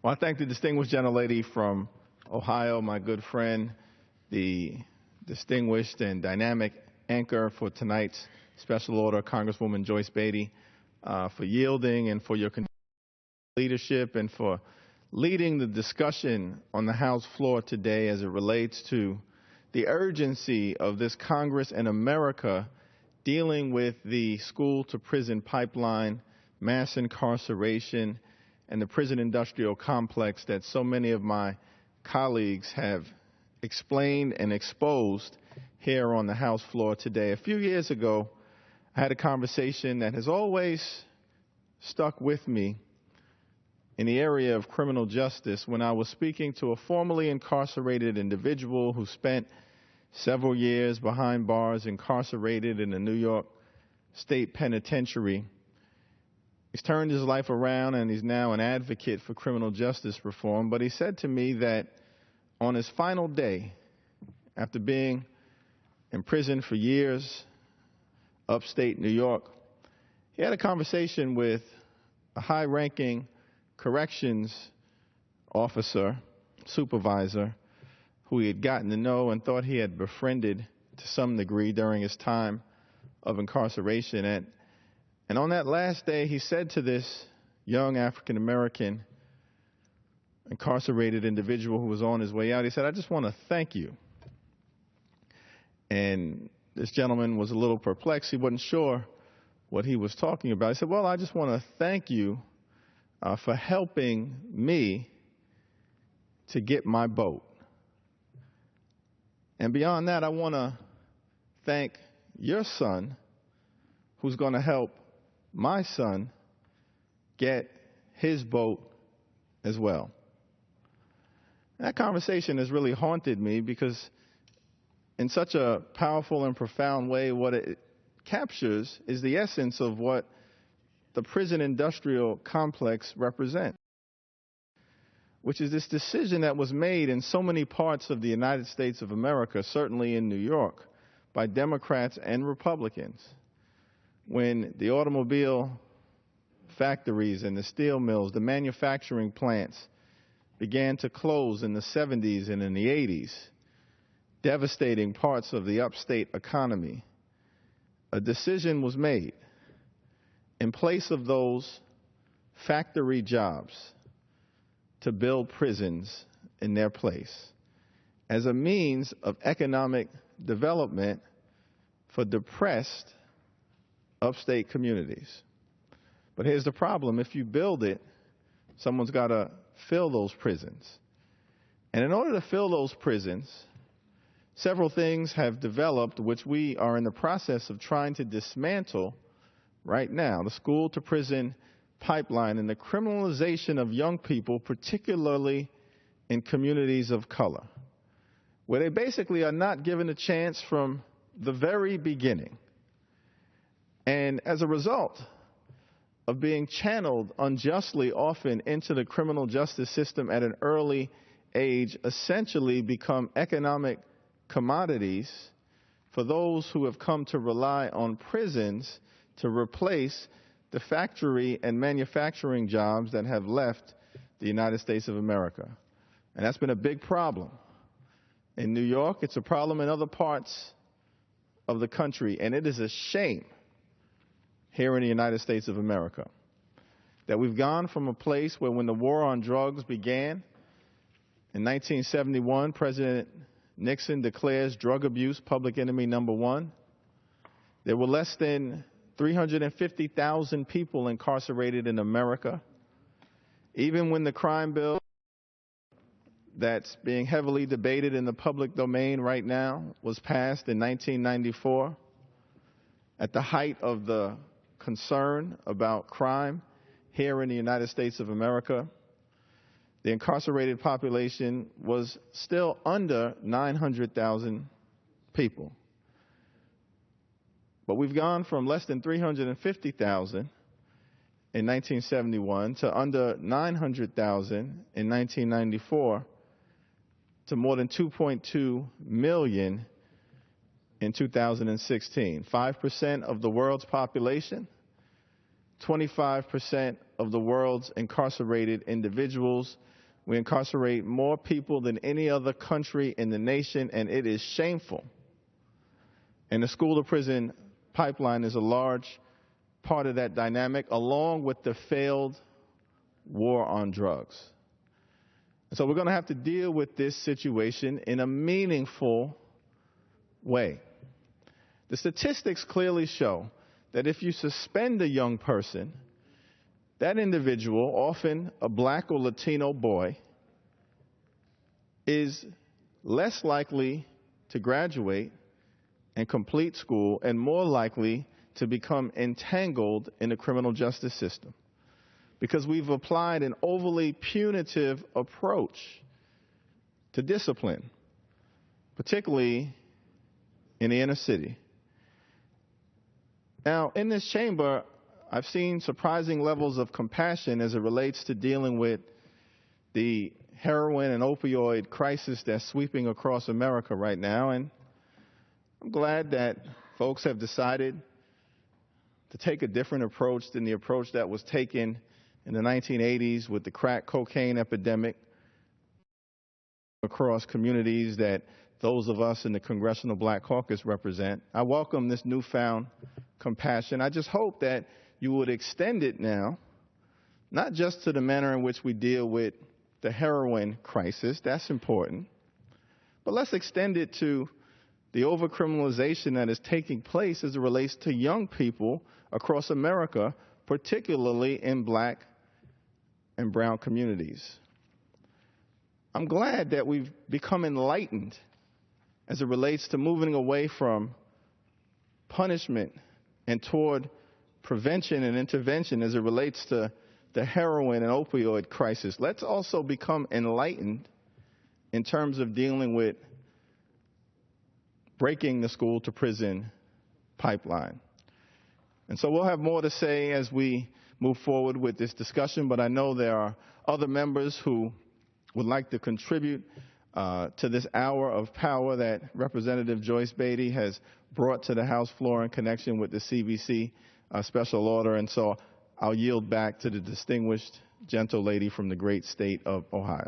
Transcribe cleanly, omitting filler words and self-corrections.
Well, I thank the distinguished gentlelady from Ohio, my good friend, the distinguished and dynamic anchor for tonight's special order, Congresswoman Joyce Beatty, for yielding and for your leadership and for leading the discussion on the House floor today as it relates to the urgency of this Congress and America dealing with the school-to-prison pipeline, mass incarceration, and the prison industrial complex that so many of my colleagues have explained and exposed here on the House floor today. A few years ago, I had a conversation that has always stuck with me in the area of criminal justice when I was speaking to a formerly incarcerated individual who spent several years behind bars incarcerated in the New York State Penitentiary. He's turned his life around and he's now an advocate for criminal justice reform. But he said to me that on his final day, after being in prison for years, upstate New York, he had a conversation with a high-ranking corrections officer, supervisor, who he had gotten to know and thought he had befriended to some degree during his time of incarceration. And on that last day, he said to this young African-American incarcerated individual who was on his way out, he said, "I just want to thank you." And this gentleman was a little perplexed. He wasn't sure what he was talking about. He said, "Well, I just want to thank you for helping me to get my boat. And beyond that, I want to thank your son, who's going to help my son get his boat as well." That conversation has really haunted me because in such a powerful and profound way, what it captures is the essence of what the prison industrial complex represents, which is this decision that was made in so many parts of the United States of America, certainly in New York, by Democrats and Republicans, when the automobile factories and the steel mills, the manufacturing plants began to close in the 70s and in the 80s, devastating parts of the upstate economy. A decision was made in place of those factory jobs to build prisons in their place as a means of economic development for depressed upstate communities. But here's the problem. If you build it, someone's got to fill those prisons. And in order to fill those prisons, several things have developed which we are in the process of trying to dismantle right now. The school-to-prison pipeline and the criminalization of young people, particularly in communities of color, where they basically are not given a chance from the very beginning. And as a result of being channeled unjustly often into the criminal justice system at an early age, essentially become economic commodities for those who have come to rely on prisons to replace the factory and manufacturing jobs that have left the United States of America. And that's been a big problem. In New York, it's a problem in other parts of the country, and it is a shame here in the United States of America that we've gone from a place where when the war on drugs began in 1971, President Nixon declares drug abuse public enemy number one. There were less than 350,000 people incarcerated in America. Even when the crime bill that's being heavily debated in the public domain right now was passed in 1994, at the height of the concern about crime here in the United States of America, the incarcerated population was still under 900,000 people. But we've gone from less than 350,000 in 1971 to under 900,000 in 1994 to more than 2.2 million in 2016. 5% of the world's population, 25% of the world's incarcerated individuals. We incarcerate more people than any other country in the nation, and it is shameful. And the school-to-prison pipeline is a large part of that dynamic, along with the failed war on drugs. And so we're going to have to deal with this situation in a meaningful way. The statistics clearly show that if you suspend a young person, that individual, often a black or Latino boy, is less likely to graduate and complete school and more likely to become entangled in the criminal justice system, because we've applied an overly punitive approach to discipline, particularly in the inner city. Now, in this chamber, I've seen surprising levels of compassion as it relates to dealing with the heroin and opioid crisis that's sweeping across America right now, and I'm glad that folks have decided to take a different approach than the approach that was taken in the 1980s with the crack cocaine epidemic across communities that those of us in the Congressional Black Caucus represent. I welcome this newfound compassion. I just hope that you would extend it now, not just to the manner in which we deal with the heroin crisis, that's important, but let's extend it to the overcriminalization that is taking place as it relates to young people across America, particularly in black and brown communities. I'm glad that we've become enlightened as it relates to moving away from punishment and toward prevention and intervention as it relates to the heroin and opioid crisis. Let's also become enlightened in terms of dealing with breaking the school-to-prison pipeline. And so we'll have more to say as we move forward with this discussion, but I know there are other members who would like to contribute to this hour of power that Representative Joyce Beatty has brought to the House floor in connection with the CBC special order. And so I'll yield back to the distinguished gentle lady from the great state of Ohio.